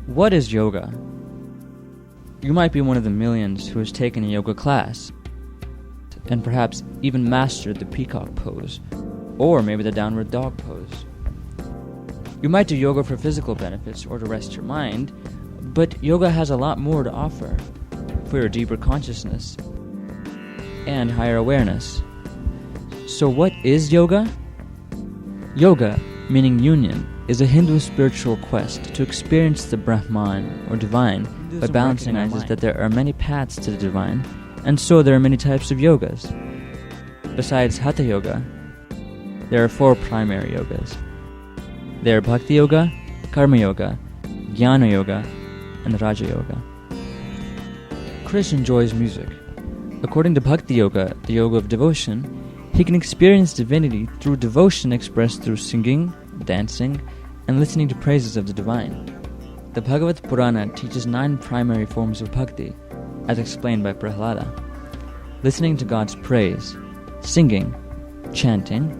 What is yoga? You might be one of the millions who has taken a yoga class and perhaps even mastered the peacock pose, or maybe the downward dog pose. You might do yoga for physical benefits or to rest your mind, but yoga has a lot more to offer for your deeper consciousness and higher awareness. So what is yoga? Yoga, meaning union, is a Hindu spiritual quest to experience the Brahman or divine by balancing ideas that there are many paths to the divine, and so there are many types of yogas. Besides Hatha Yoga, there are 4 primary yogas. They are Bhakti Yoga, Karma Yoga, Jnana Yoga, and Rāja Yoga. Krish enjoys music. According to Bhakti Yoga, the yoga of devotion, he can experience divinity through devotion expressed through singing, dancing, and listening to praises of the divine. The Bhagavad Purana teaches 9 primary forms of bhakti, as explained by Prahlada. Listening to God's praise, singing, chanting,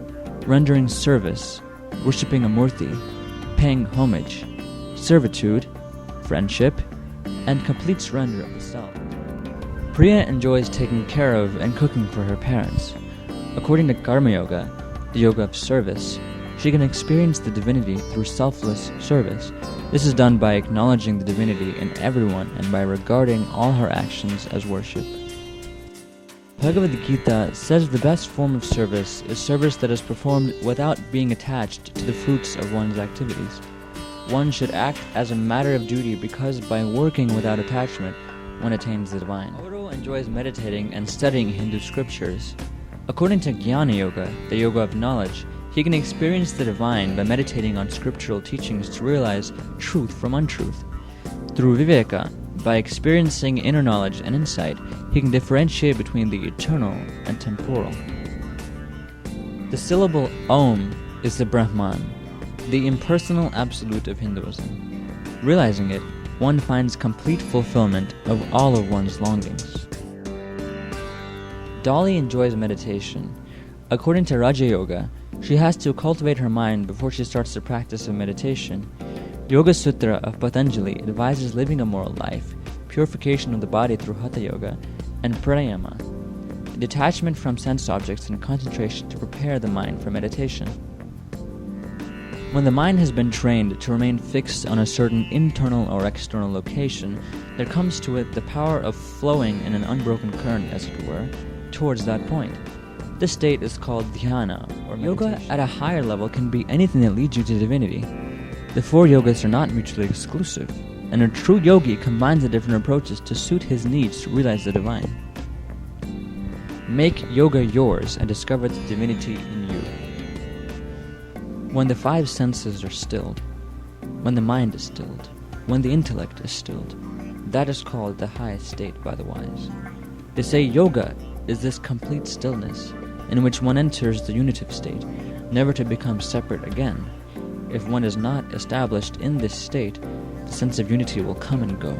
rendering service, worshipping a murti, paying homage, servitude, friendship, and complete surrender of the self. Priya enjoys taking care of and cooking for her parents. According to Karma Yoga, the yoga of service, she can experience the divinity through selfless service. This is done by acknowledging the divinity in everyone and by regarding all her actions as worship. Bhagavad Gita says the best form of service is service that is performed without being attached to the fruits of one's activities. One should act as a matter of duty because by working without attachment, one attains the divine. Odo enjoys meditating and studying Hindu scriptures. According to Jnana Yoga, the yoga of knowledge, he can experience the divine by meditating on scriptural teachings to realize truth from untruth. Through Viveka, by experiencing inner knowledge and insight, he can differentiate between the eternal and temporal. The syllable Om is the Brahman, the impersonal absolute of Hinduism. Realizing it, one finds complete fulfillment of all of one's longings. Dolly enjoys meditation. According to Rāja Yoga, she has to cultivate her mind before she starts the practice of meditation. Yoga Sutra of Patanjali advises living a moral life, purification of the body through Hatha Yoga, and pranayama, detachment from sense objects and concentration to prepare the mind for meditation. When the mind has been trained to remain fixed on a certain internal or external location, there comes to it the power of flowing in an unbroken current, as it were, towards that point. This state is called dhyana, or meditation. Yoga at a higher level can be anything that leads you to divinity. The 4 yogas are not mutually exclusive, and a true yogi combines the different approaches to suit his needs to realize the divine. Make yoga yours and discover the divinity in you. When the 5 senses are stilled, when the mind is stilled, when the intellect is stilled, that is called the highest state by the wise. They say yoga is this complete stillness in which one enters the unitive state, never to become separate again. If one is not established in this state, the sense of unity will come and go.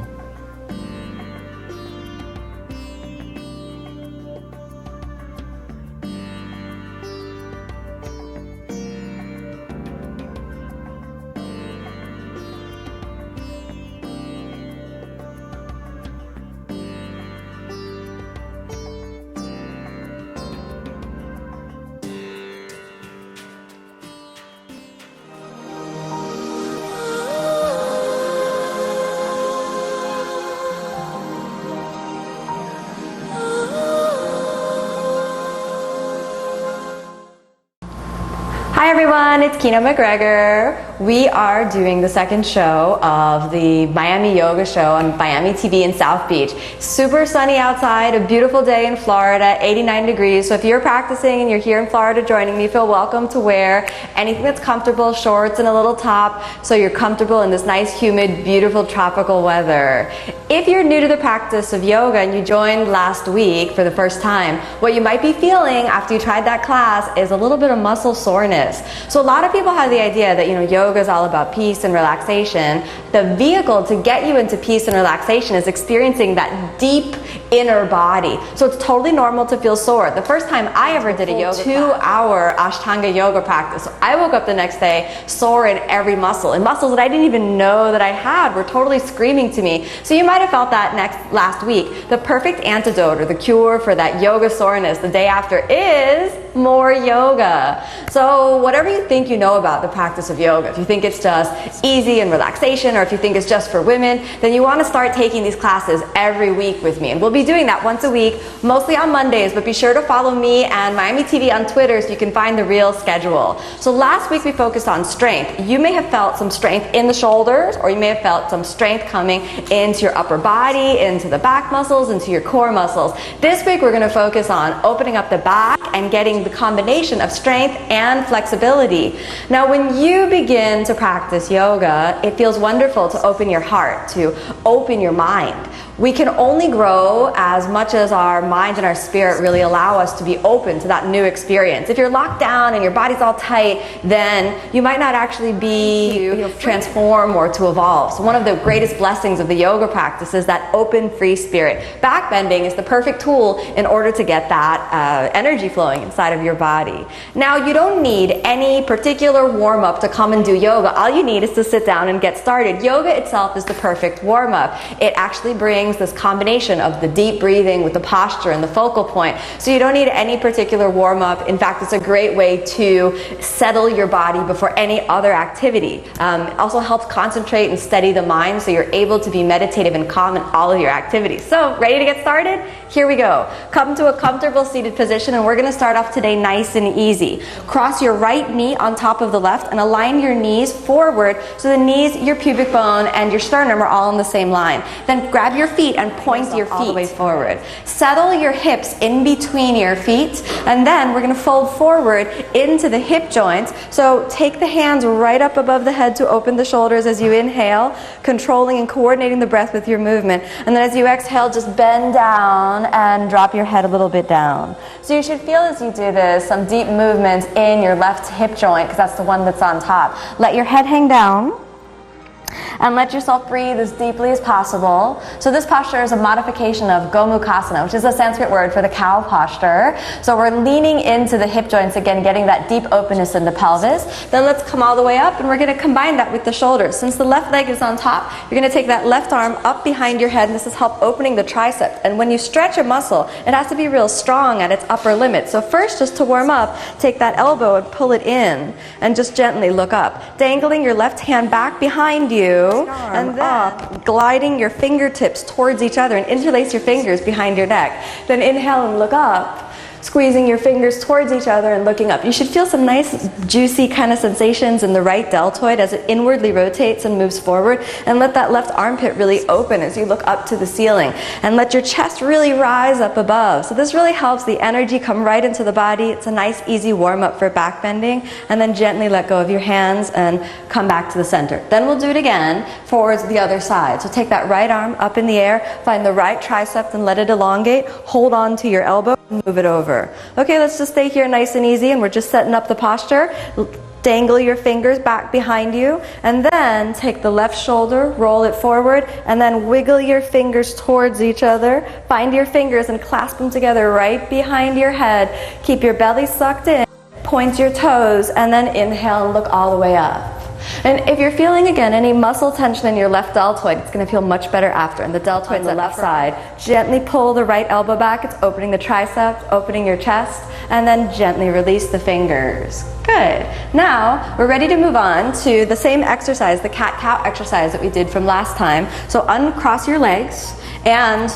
Hi everyone, it's Kino McGregor. We are doing the second show of the Miami Yoga Show on Miami TV in South Beach. Super sunny outside, a beautiful day in Florida, 89 degrees. So if you're practicing and you're here in Florida joining me, feel welcome to wear anything that's comfortable, shorts and a little top, so you're comfortable in this nice, humid, beautiful tropical weather. If you're new to the practice of yoga and you joined last week for the first time, what you might be feeling after you tried that class is a little bit of muscle soreness. So a lot of people have the idea that, yoga yoga is all about peace and relaxation, the vehicle to get you into peace and relaxation is experiencing that deep inner body. So it's totally normal to feel sore. The first time I ever did a yoga 2-hour Ashtanga yoga practice, I woke up the next day sore in every muscle, and muscles that I didn't even know that I had were totally screaming to me. So you might have felt that last week. The perfect antidote or the cure for that yoga soreness the day after is more yoga. So whatever you think you know about the practice of yoga, if you think it's just easy and relaxation, or if you think it's just for women, then you want to start taking these classes every week with me. And we'll be doing that once a week, mostly on Mondays, but be sure to follow me and Miami TV on Twitter so you can find the real schedule. So last week we focused on strength. You may have felt some strength in the shoulders, or you may have felt some strength coming into your upper body, into the back muscles, into your core muscles. This week we're going to focus on opening up the back and getting the combination of strength and flexibility. Now when you begin to practice yoga, it feels wonderful to open your heart, to open your mind. We can only grow as much as our mind and our spirit really allow us to be open to that new experience. If you're locked down and your body's all tight, then you might not actually be to transform or to evolve. So one of the greatest blessings of the yoga practice is that open, free spirit. Backbending is the perfect tool in order to get that energy flowing inside of your body. Now you don't need any particular warm-up to come and do yoga. All you need is to sit down and get started. Yoga itself is the perfect warm-up. It actually brings this combination of the deep breathing with the posture and the focal point. So you don't need any particular warm-up. In fact, it's a great way to settle your body before any other activity. It also helps concentrate and steady the mind so you're able to be meditative and calm in all of your activities. So ready to get started? Here we go. Come to a comfortable seated position, and we're going to start off today nice and easy. Cross your right knee on top of the left and align your knees forward so the knees, your pubic bone, and your sternum are all in the same line. Then grab your feet and point your feet all the way forward. Settle your hips in between your feet, and then we're going to fold forward into the hip joints. So take the hands right up above the head to open the shoulders as you inhale, controlling and coordinating the breath with your movement. And then as you exhale, just bend down and drop your head a little bit down. So you should feel as you do this some deep movements in your left hip joint, because that's the one that's on top. Let your head hang down and let yourself breathe as deeply as possible. So this posture is a modification of Gomukhasana, which is a Sanskrit word for the cow posture. So we're leaning into the hip joints again, getting that deep openness in the pelvis. Then let's come all the way up, and we're going to combine that with the shoulders. Since the left leg is on top, you're going to take that left arm up behind your head, and this is help opening the tricep. And when you stretch a muscle, it has to be real strong at its upper limit. So first, just to warm up, take that elbow and pull it in, and just gently look up, dangling your left hand back behind you, and then gliding your fingertips towards each other, and interlace your fingers behind your neck. Then inhale and look up, squeezing your fingers towards each other and looking up. You should feel some nice juicy kind of sensations in the right deltoid as it inwardly rotates and moves forward, and let that left armpit really open as you look up to the ceiling, and let your chest really rise up above. So this really helps the energy come right into the body. It's a nice easy warm-up for back bending. And then gently let go of your hands and come back to the center. Then we'll do it again forwards the other side. So take that right arm up in the air, find the right tricep and let it elongate, hold on to your elbow and move it over. Okay, let's just stay here nice and easy, and we're just setting up the posture. Dangle your fingers back behind you, and then take the left shoulder, roll it forward, and then wiggle your fingers towards each other. Find your fingers and clasp them together right behind your head. Keep your belly sucked in, point your toes, and then inhale and look all the way up. And if you're feeling, again, any muscle tension in your left deltoid, it's going to feel much better after. And the deltoid on the left side, gently pull the right elbow back. It's opening the triceps, opening your chest, and then gently release the fingers. Good. Now, we're ready to move on to the same exercise, the cat-cow exercise that we did from last time. So uncross your legs and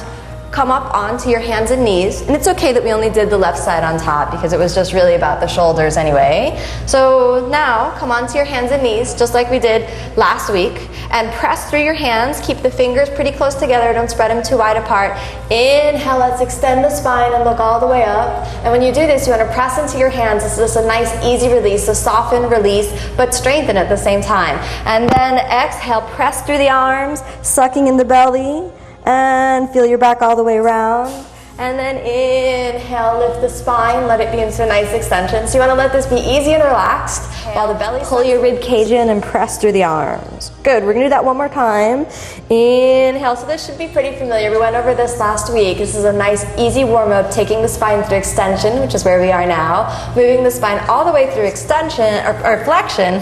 come up onto your hands and knees. And it's okay that we only did the left side on top, because it was just really about the shoulders anyway. So now come onto your hands and knees just like we did last week, and press through your hands. Keep the fingers pretty close together, don't spread them too wide apart. Inhale, let's extend the spine and look all the way up. And when you do this, you want to press into your hands. This is just a nice easy release, a soften release, but strengthen at the same time. And then exhale, press through the arms, sucking in the belly, and feel your back all the way around. And then inhale, lift the spine, let it be into a nice extension. So you want to let this be easy and relaxed while the belly, pull your rib cage in and press through the arms. Good, we're going to do that one more time. Inhale, so this should be pretty familiar. We went over this last week. This is a nice easy warm-up, taking the spine through extension, which is where we are now, moving the spine all the way through extension, or flexion,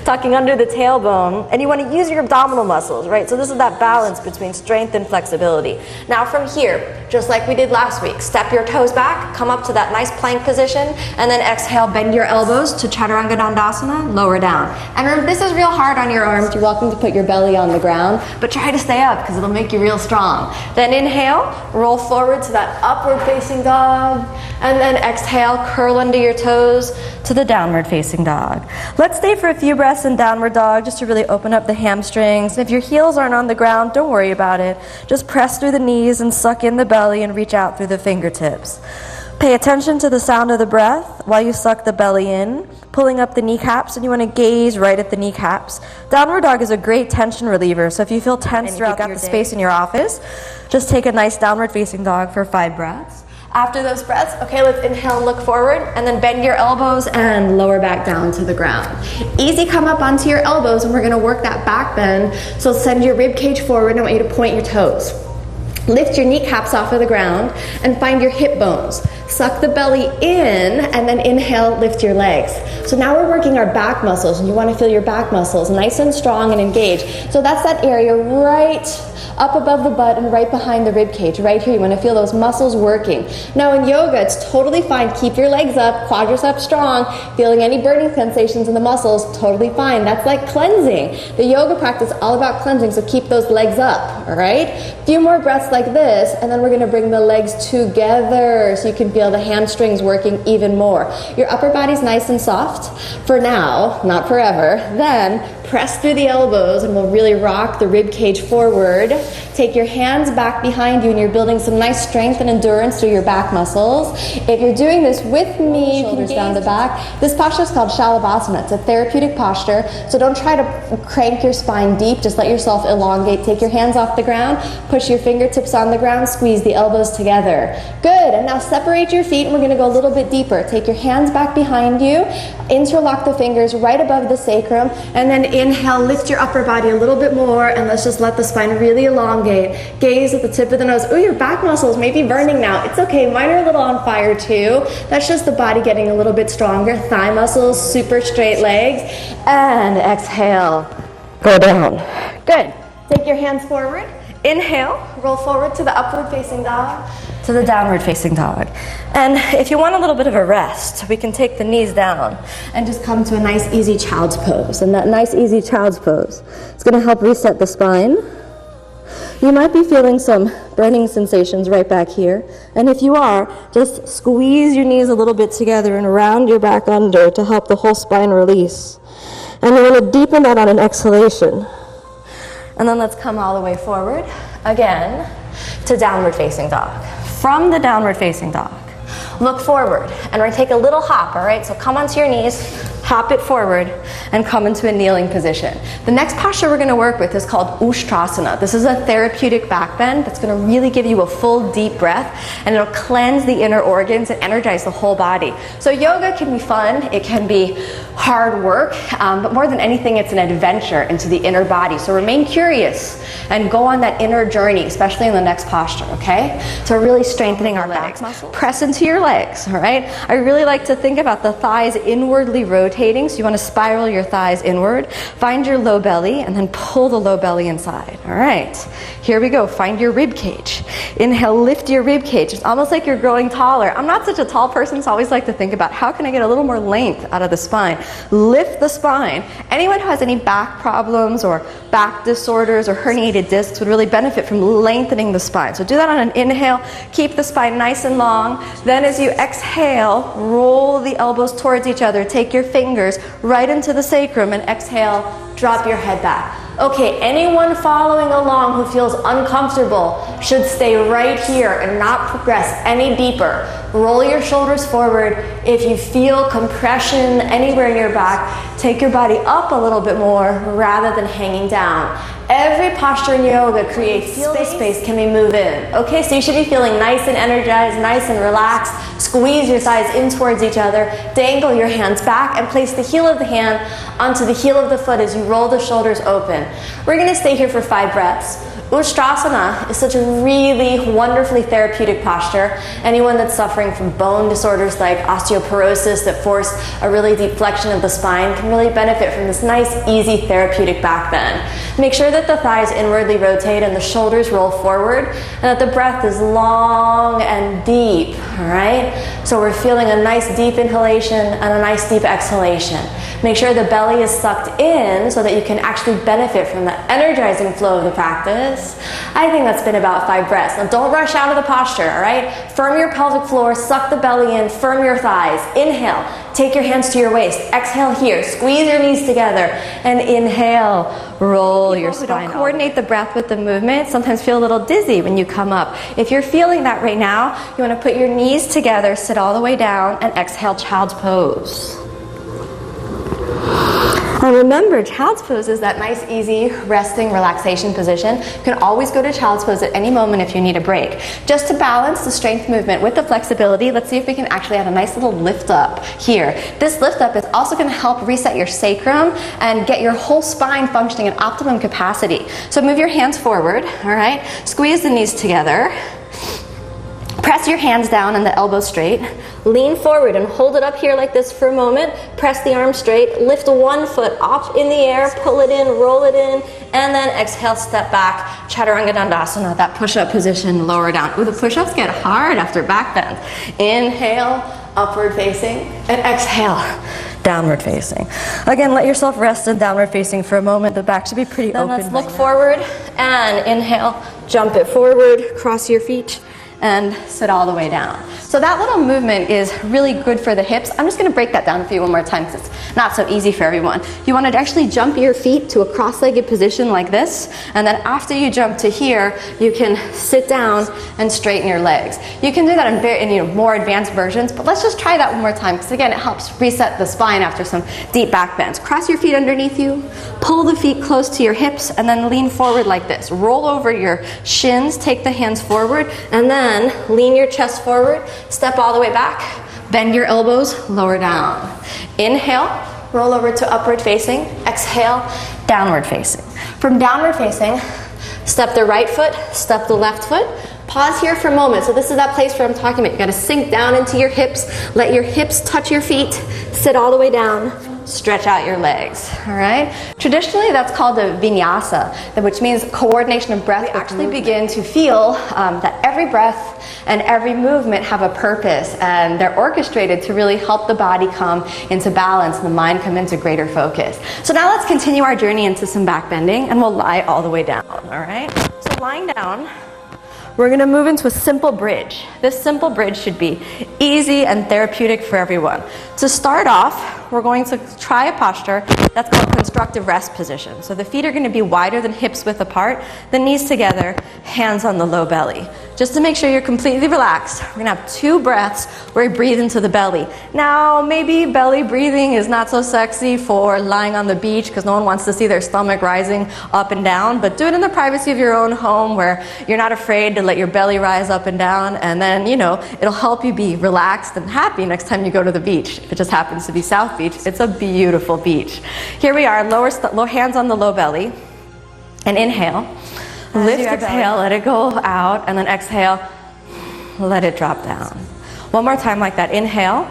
tucking under the tailbone, and you want to use your abdominal muscles, right? So this is that balance between strength and flexibility. Now from here, just like we did last week, step your toes back, come up to that nice plank position, and then exhale, bend your elbows to Chaturanga Dandasana, lower down. And remember, this is real hard on your arms. You're welcome to put your belly on the ground, but try to stay up because it'll make you real strong. Then inhale, roll forward to that upward facing dog, and then exhale, curl under your toes to the downward facing dog. Let's stay for a few breaths in downward dog just to really open up the hamstrings. And if your heels aren't on the ground, don't worry about it. Just press through the knees and suck in the belly and reach out through the fingertips. Pay attention to the sound of the breath while you suck the belly in, pulling up the kneecaps, and you want to gaze right at the kneecaps. Downward dog is a great tension reliever, so if you feel tense throughout the space in your office, just take a nice downward facing dog for 5 breaths. After those breaths, okay, let's inhale and look forward, and then bend your elbows and lower back down to the ground. Easy come up onto your elbows, and we're going to work that back bend. So send your rib cage forward, and I want you to point your toes. Lift your kneecaps off of the ground and find your hip bones. Suck the belly in and then inhale, lift your legs. So now we're working our back muscles, and you want to feel your back muscles nice and strong and engaged. So that's that area right up above the butt and right behind the rib cage, right here. You want to feel those muscles working. Now in yoga, it's totally fine. Keep your legs up, quadriceps strong. Feeling any burning sensations in the muscles, totally fine. That's like cleansing. The yoga practice is all about cleansing, so keep those legs up, all right? A few more breaths like this, and then we're going to bring the legs together so you can feel the hamstrings working even more. Your upper body's nice and soft for now, not forever. Then press through the elbows, and we'll really rock the rib cage forward. Take your hands back behind you, and you're building some nice strength and endurance through your back muscles. If you're doing this with me, shoulders down the back. This posture is called Shalabhasana. It's a therapeutic posture, so don't try to crank your spine deep. Just let yourself elongate. Take your hands off the ground, push your fingertips on the ground, squeeze the elbows together. Good, and now separate your feet, and we're going to go a little bit deeper. Take your hands back behind you, interlock the fingers right above the sacrum, and then inhale, lift your upper body a little bit more, and let's just let the spine really elongate. Gaze at the tip of the nose. Oh, your back muscles may be burning now. It's okay, mine are a little on fire too. That's just the body getting a little bit stronger. Thigh muscles, super straight legs, and exhale, go down. Good. Take your hands forward. Inhale, roll forward to the upward facing dog, to the downward facing dog. And if you want a little bit of a rest, we can take the knees down and just come to a nice easy child's pose. And that nice easy child's pose is going to help reset the spine. You might be feeling some burning sensations right back here. And if you are, just squeeze your knees a little bit together and round your back under to help the whole spine release. And you're going to deepen that on an exhalation. And then let's come all the way forward, again, to downward facing dog. From the downward facing dog, look forward, and we're going to take a little hop, all right? So come onto your knees, hop it forward, and come into a kneeling position. The next posture we're going to work with is called Ustrasana. This is a therapeutic back bend that's going to really give you a full deep breath, and it'll cleanse the inner organs and energize the whole body. So yoga can be fun, it can be hard work, but more than anything, it's an adventure into the inner body. So remain curious and go on that inner journey, especially in the next posture, okay? So we're really strengthening our back muscles. Press into your legs, all right? I really like to think about the thighs inwardly rotating, so you want to spiral your thighs inward. Find your low belly, and then pull the low belly inside, all right? Here we go, find your rib cage. Inhale, lift your rib cage. It's almost like you're growing taller. I'm not such a tall person, so I always like to think about how can I get a little more length out of the spine. Lift the spine. Anyone who has any back problems or back disorders or herniated discs would really benefit from lengthening the spine. So do that on an inhale. Keep the spine nice and long. Then as you exhale, roll the elbows towards each other. Take your fingers right into the sacrum and exhale, drop your head back. Okay, anyone following along who feels uncomfortable should stay right here and not progress any deeper. Roll your shoulders forward. If you feel compression anywhere in your back, take your body up a little bit more rather than hanging down. Every posture in yoga creates space can we move in. Okay, so you should be feeling nice and energized, nice and relaxed. Squeeze your thighs in towards each other. Dangle your hands back and place the heel of the hand onto the heel of the foot as you roll the shoulders open. We're going to stay here for 5 breaths. Ustrasana is such a really wonderfully therapeutic posture. Anyone that's suffering from bone disorders like osteoporosis that force a really deep flexion of the spine can really benefit from this nice, easy, therapeutic back bend. Make sure that the thighs inwardly rotate and the shoulders roll forward, and that the breath is long and deep, all right? So we're feeling a nice deep inhalation and a nice deep exhalation. Make sure the belly is sucked in so that you can actually benefit from the energizing flow of the practice. I think that's been about 5 breaths. Now don't rush out of the posture, all right? Firm your pelvic floor, suck the belly in, firm your thighs. Inhale, take your hands to your waist. Exhale here, squeeze your knees together, and inhale, roll your spine. Don't coordinate the breath with the movement. Sometimes feel a little dizzy when you come up. If you're feeling that right now, you want to put your knees together, sit all the way down, and exhale, child's pose. And remember, child's pose is that nice, easy, resting, relaxation position. You can always go to child's pose at any moment if you need a break. Just to balance the strength movement with the flexibility, let's see if we can actually have a nice little lift up here. This lift up is also going to help reset your sacrum and get your whole spine functioning at optimum capacity. So move your hands forward, all right? Squeeze the knees together. Press your hands down and the elbows straight. Lean forward and hold it up here like this for a moment. Press the arms straight. Lift one foot up in the air. Pull it in, roll it in, and then exhale, step back. Chaturanga Dandasana, that push-up position, lower down. Ooh, the push-ups get hard after back bend. Inhale, upward facing, and exhale, downward facing. Again, let yourself rest in downward facing for a moment. The back should be pretty open. Let's look forward and inhale, jump it forward, cross your feet, and sit all the way down. So that little movement is really good for the hips. I'm just going to break that down for you one more time because it's not so easy for everyone. You want to actually jump your feet to a cross-legged position like this, and then after you jump to here, you can sit down and straighten your legs. You can do that in more advanced versions, but let's just try that one more time because again, it helps reset the spine after some deep back bends. Cross your feet underneath you, pull the feet close to your hips, and then lean forward like this. Roll over your shins, take the hands forward, and then lean your chest forward, step all the way back, bend your elbows, lower down. Inhale, roll over to upward facing. Exhale, downward facing. From downward facing, step the right foot, step the left foot. Pause here for a moment. So this is that place where I'm talking about. You gotta sink down into your hips, let your hips touch your feet, sit all the way down, stretch out your legs, all right? Traditionally, that's called a vinyasa, which means coordination of breath. We actually begin to feel that every breath and every movement have a purpose, and they're orchestrated to really help the body come into balance and the mind come into greater focus. So now let's continue our journey into some back bending, and we'll lie all the way down, all right? So lying down, we're going to move into a simple bridge. This simple bridge should be easy and therapeutic for everyone. To start off, we're going to try a posture that's called constructive rest position. So the feet are going to be wider than hips width apart, the knees together, hands on the low belly. Just to make sure you're completely relaxed, we're going to have 2 breaths where we breathe into the belly. Now, maybe belly breathing is not so sexy for lying on the beach because no one wants to see their stomach rising up and down, but do it in the privacy of your own home where you're not afraid to let your belly rise up and down, and then, it'll help you be relaxed and happy next time you go to the beach. If it just happens to be South Beach, it's a beautiful beach. Here we are, lower hands on the low belly, and inhale. Lift, exhale, let it go out, and then exhale, let it drop down. One more time like that. Inhale,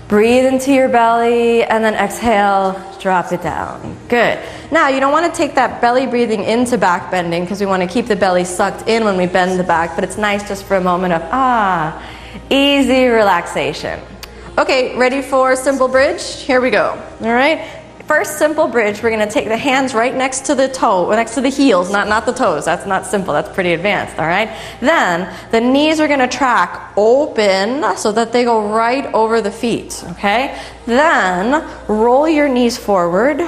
breathe into your belly, and then exhale, drop it down. Good. Now, you don't want to take that belly breathing into back bending because we want to keep the belly sucked in when we bend the back, but it's nice just for a moment of, easy relaxation. Okay, ready for simple bridge? Here we go. All right. First simple bridge, we're going to take the hands right next to the toe, next to the heels, not the toes. That's not simple. That's pretty advanced, all right? Then the knees are going to track open so that they go right over the feet, okay? Then roll your knees forward,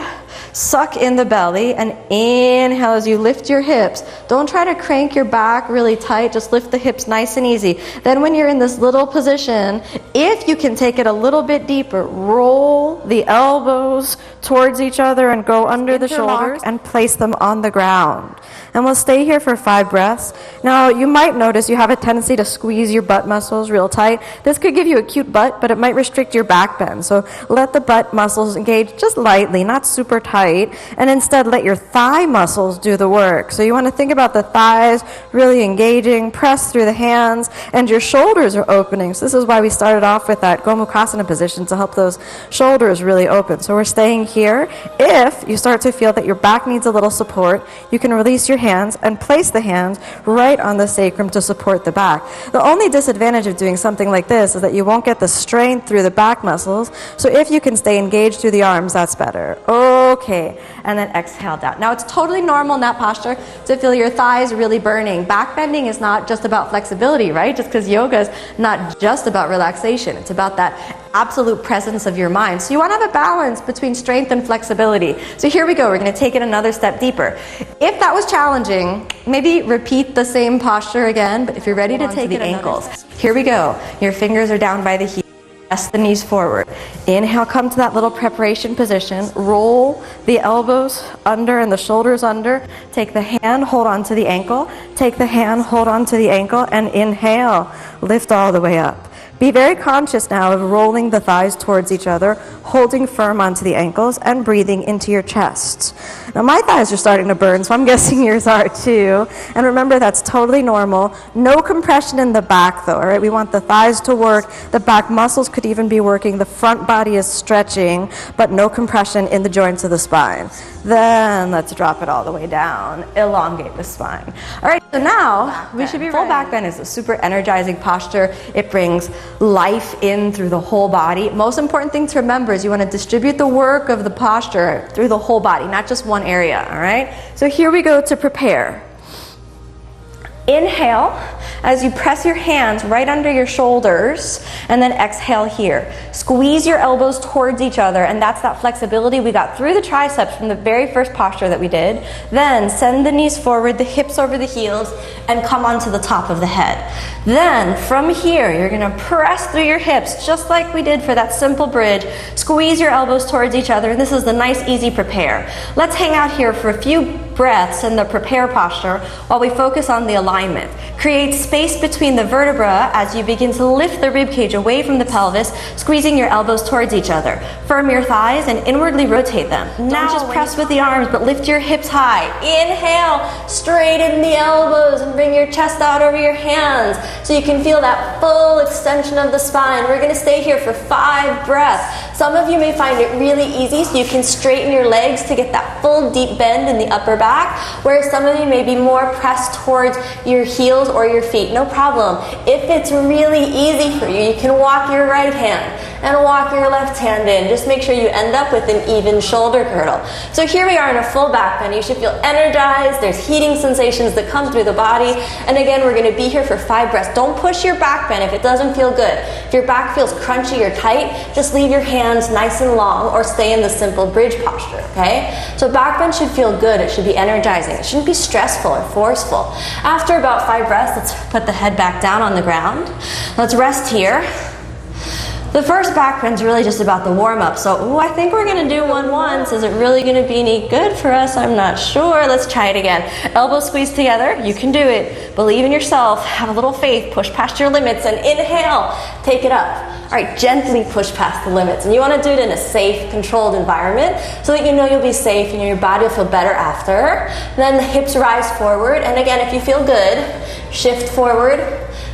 Suck in the belly and inhale as you lift your hips. Don't try to crank your back really tight. Just lift the hips nice and easy. Then when you're in this little position, if you can take it a little bit deeper, roll the elbows towards each other and go under the shoulders and place them on the ground. And we'll stay here for 5 breaths. Now, you might notice you have a tendency to squeeze your butt muscles real tight. This could give you a cute butt, but it might restrict your back bend. So let the butt muscles engage just lightly, not super tight, and instead let your thigh muscles do the work. So you want to think about the thighs really engaging, press through the hands, and your shoulders are opening. So this is why we started off with that Gomukhasana position, to help those shoulders really open. So we're staying here. If you start to feel that your back needs a little support, you can release your hands and place the hands right on the sacrum to support the back. The only disadvantage of doing something like this is that you won't get the strength through the back muscles. So if you can stay engaged through the arms, that's better. Okay, and then exhale down. Now it's totally normal in that posture to feel your thighs really burning. Back bending is not just about flexibility, right? Just because yoga is not just about relaxation. It's about that absolute presence of your mind. So you want to have a balance between strength and flexibility. So here we go. We're going to take it another step deeper. If that was challenging, maybe repeat the same posture again, but if you're ready to take the ankles. Here we go. Your fingers are down by the heels. Press the knees forward. Inhale, come to that little preparation position. Roll the elbows under and the shoulders under. Take the hand, hold on to the ankle. Take the hand, hold on to the ankle, and inhale. Lift all the way up. Be very conscious now of rolling the thighs towards each other, holding firm onto the ankles, and breathing into your chest. Now my thighs are starting to burn, so I'm guessing yours are too. And remember, that's totally normal. No compression in the back though, all right? We want the thighs to work. The back muscles could even be working. The front body is stretching, but no compression in the joints of the spine. Then let's drop it all the way down. Elongate the spine. All right, so now we should be ready. Full back bend is a super energizing posture. It brings life in through the whole body. Most important thing to remember is you want to distribute the work of the posture through the whole body, not just one area, all right? So here we go to prepare. Inhale as you press your hands right under your shoulders, and then exhale here. Squeeze your elbows towards each other, and that's that flexibility we got through the triceps from the very first posture that we did. Then send the knees forward, the hips over the heels, and come onto the top of the head. Then from here, you're gonna press through your hips, just like we did for that simple bridge. Squeeze your elbows towards each other, and this is the nice, easy prepare. Let's hang out here for a few breaths in the prepare posture while we focus on the alignment. Create space between the vertebra as you begin to lift the rib cage away from the pelvis, squeezing your elbows towards each other. Firm your thighs and inwardly rotate them. Now just press with the arms, but lift your hips high. Inhale, straighten the elbows and bring your chest out over your hands so you can feel that full extension of the spine. We're going to stay here for 5 breaths. Some of you may find it really easy, so you can straighten your legs to get that full deep bend in the upper back, whereas some of you may be more pressed towards your heels or your feet. No problem. If it's really easy for you, you can walk your right hand and walk your left hand in. Just make sure you end up with an even shoulder girdle. So here we are in a full back bend. You should feel energized. There's heating sensations that come through the body. And again, we're going to be here for 5 breaths. Don't push your back bend if it doesn't feel good. If your back feels crunchy or tight, just leave your hands nice and long or stay in the simple bridge posture, okay? So back bend should feel good. It should be energizing. It shouldn't be stressful or forceful. After about 5 breaths, let's put the head back down on the ground. Let's rest here. The first back bend is really just about the warm-up. So, I think we're going to do one once. Is it really going to be any good for us? I'm not sure. Let's try it again. Elbows squeeze together. You can do it. Believe in yourself. Have a little faith. Push past your limits and inhale. Take it up. All right, gently push past the limits. And you want to do it in a safe, controlled environment so that you know you'll be safe and your body will feel better after. Then the hips rise forward. And again, if you feel good, shift forward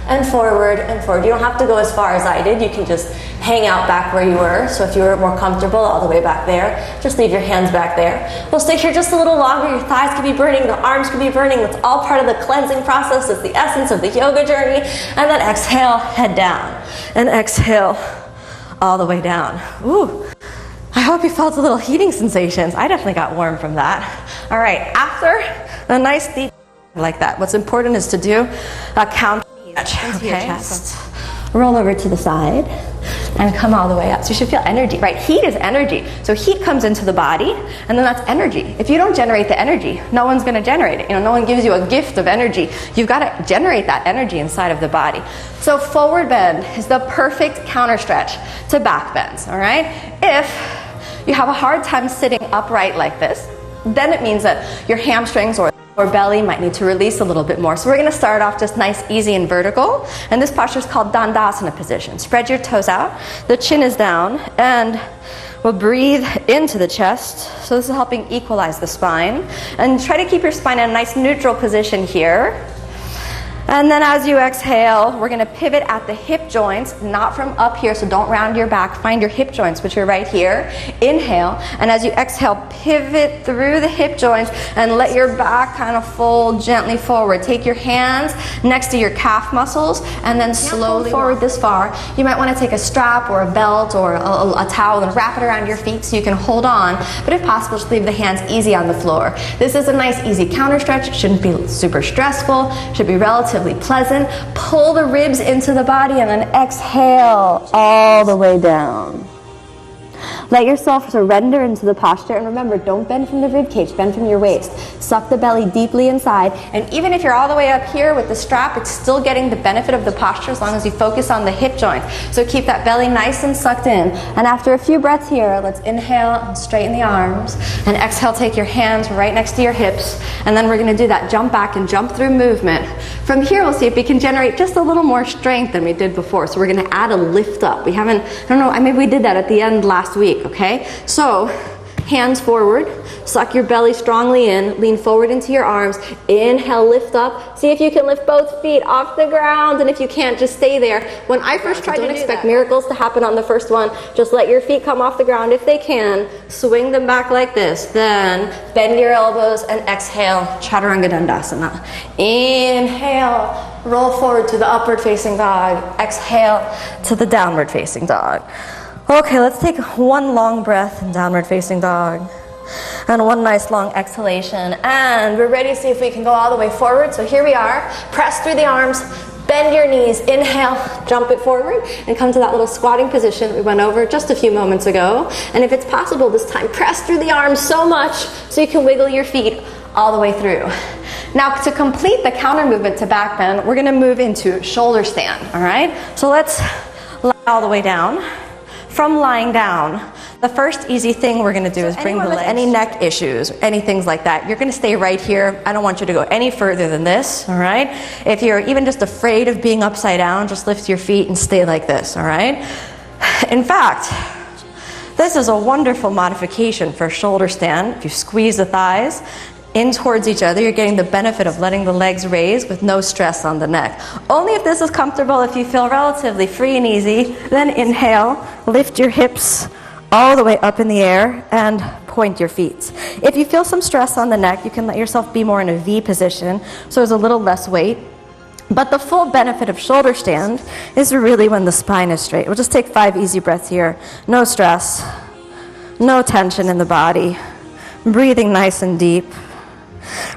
and forward and forward. You don't have to go as far as I did. You can just hang out back where you were. So if you were more comfortable, all the way back there, just leave your hands back there. We'll stay here just a little longer. Your thighs could be burning, the arms could be burning. That's all part of the cleansing process. It's the essence of the yoga journey. And then exhale, head down. And exhale all the way down. Ooh. I hope you felt a little heating sensations. I definitely got warm from that. All right, after a nice deep like that, what's important is to do a count into your chest. Roll over to the side. and come all the way up. So you should feel energy, right? Heat is energy. So heat comes into the body, and then that's energy. If you don't generate the energy, no one's going to generate it. No one gives you a gift of energy. You've got to generate that energy inside of the body. So forward bend is the perfect counter stretch to back bends, all right? If you have a hard time sitting upright like this, then it means that your hamstrings or belly might need to release a little bit more. So we're going to start off just nice, easy, and vertical. And this posture is called Dandasana position. Spread your toes out. The chin is down. And we'll breathe into the chest. So this is helping equalize the spine. And try to keep your spine in a nice neutral position here. And then as you exhale, we're going to pivot at the hip joints, not from up here, so don't round your back. Find your hip joints, which are right here. Inhale, and as you exhale, pivot through the hip joints and let your back kind of fold gently forward. Take your hands next to your calf muscles and then slowly forward this far. You might want to take a strap or a belt or a towel and wrap it around your feet so you can hold on, but if possible, just leave the hands easy on the floor. This is a nice, easy counter stretch. It shouldn't be super stressful, should be relatively pleasant. Pull the ribs into the body and then exhale all the way down. Let yourself surrender into the posture, and remember, don't bend from the rib cage, bend from your waist. Suck the belly deeply inside, and even if you're all the way up here with the strap, it's still getting the benefit of the posture as long as you focus on the hip joints. So keep that belly nice and sucked in. And after a few breaths here, let's inhale and straighten the arms, and exhale, take your hands right next to your hips, and then we're going to do that jump back and jump through movement. From here, we'll see if we can generate just a little more strength than we did before. So we're going to add a lift up. We haven't, I don't know, maybe we did that at the end last week. Okay, so hands forward, suck your belly strongly in, lean forward into your arms, inhale, lift up. See if you can lift both feet off the ground, and if you can't, just stay there. When I first tried to don't expect miracles to happen on the first one. Just let your feet come off the ground if they can. Swing them back like this. Then bend your elbows and exhale, Chaturanga Dandasana. Inhale, roll forward to the upward facing dog. Exhale to the downward facing dog. Okay, let's take one long breath in downward facing dog and one nice long exhalation, and we're ready to see if we can go all the way forward. So here we are. Press through the arms, bend your knees, inhale, jump it forward and come to that little squatting position we went over just a few moments ago. And if it's possible this time, press through the arms so much so you can wiggle your feet all the way through. Now, to complete the counter movement to back bend, we're going to move into shoulder stand. All right, so let's lie all the way down. From lying down, the first easy thing we're going to do is bring the legs. Any neck issues, any things like that, you're going to stay right here. I don't want you to go any further than this, all right? If you're even just afraid of being upside down, just lift your feet and stay like this, all right? In fact, this is a wonderful modification for shoulder stand. If you squeeze the thighs in towards each other, you're getting the benefit of letting the legs raise with no stress on the neck. Only if this is comfortable, if you feel relatively free and easy, then inhale, lift your hips all the way up in the air and point your feet. If you feel some stress on the neck, you can let yourself be more in a V position, so there's a little less weight. But the full benefit of shoulder stand is really when the spine is straight. We'll just take 5 easy breaths here. No stress, no tension in the body, breathing nice and deep.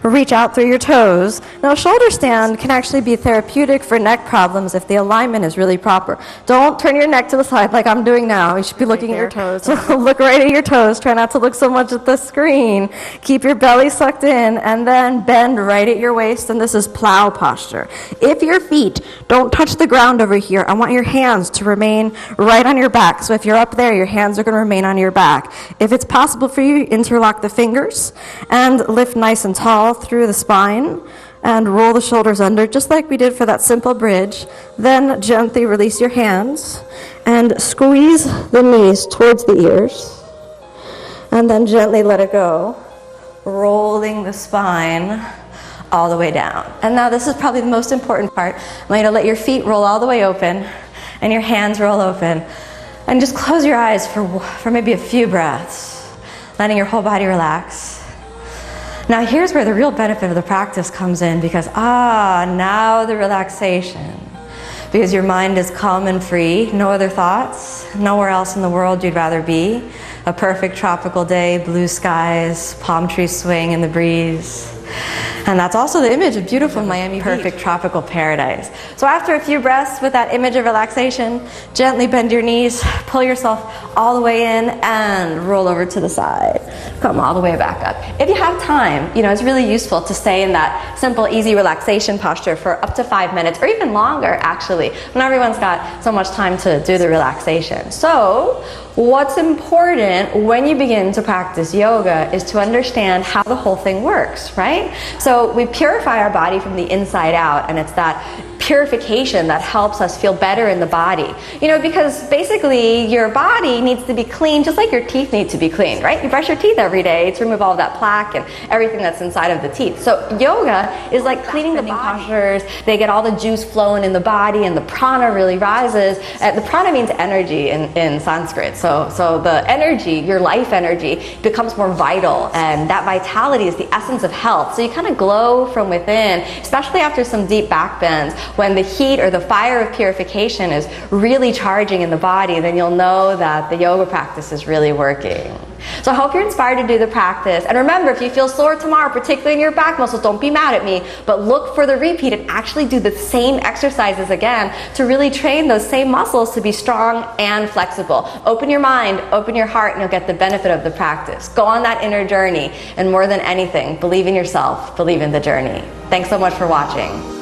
Reach out through your toes. Now, shoulder stand can actually be therapeutic for neck problems if the alignment is really proper. Don't turn your neck to the side like I'm doing now. You should be looking at your toes. Look right at your toes. Try not to look so much at the screen. Keep your belly sucked in, and then bend right at your waist, and this is plow posture. If your feet don't touch the ground over here, I want your hands to remain right on your back. So if you're up there, your hands are going to remain on your back. If it's possible for you, interlock the fingers and lift nice and tall through the spine and roll the shoulders under just like we did for that simple bridge. Then gently release your hands and squeeze the knees towards the ears and then gently let it go, rolling the spine all the way down. And now this is probably the most important part. I'm going to let your feet roll all the way open and your hands roll open, and just close your eyes for maybe a few breaths, letting your whole body relax. Now here's where the real benefit of the practice comes in, because now the relaxation. Because your mind is calm and free, no other thoughts, nowhere else in the world you'd rather be. A perfect tropical day, blue skies, palm trees swaying in the breeze. And that's also the image of beautiful Miami Beach. Perfect tropical paradise. So after a few breaths with that image of relaxation, gently bend your knees, pull yourself all the way in and roll over to the side. Come all the way back up. If you have time, it's really useful to stay in that simple, easy relaxation posture for up to 5 minutes or even longer, actually. Not everyone's got so much time to do the relaxation. So what's important when you begin to practice yoga is to understand how the whole thing works, right? So we purify our body from the inside out, and it's that purification that helps us feel better in the body. Because basically your body needs to be clean just like your teeth need to be clean, right? You brush your teeth every day to remove all of that plaque and everything that's inside of the teeth. So yoga is like cleaning the postures. They get all the juice flowing in the body and the prana really rises. The prana means energy in Sanskrit. So the energy, your life energy, becomes more vital, and that vitality is the essence of health. So you kind of glow from within, especially after some deep back bends. When the heat or the fire of purification is really charging in the body, then you'll know that the yoga practice is really working. So I hope you're inspired to do the practice. And remember, if you feel sore tomorrow, particularly in your back muscles, don't be mad at me, but look for the repeat and actually do the same exercises again to really train those same muscles to be strong and flexible. Open your mind, open your heart, and you'll get the benefit of the practice. Go on that inner journey, and more than anything, believe in yourself, believe in the journey. Thanks so much for watching.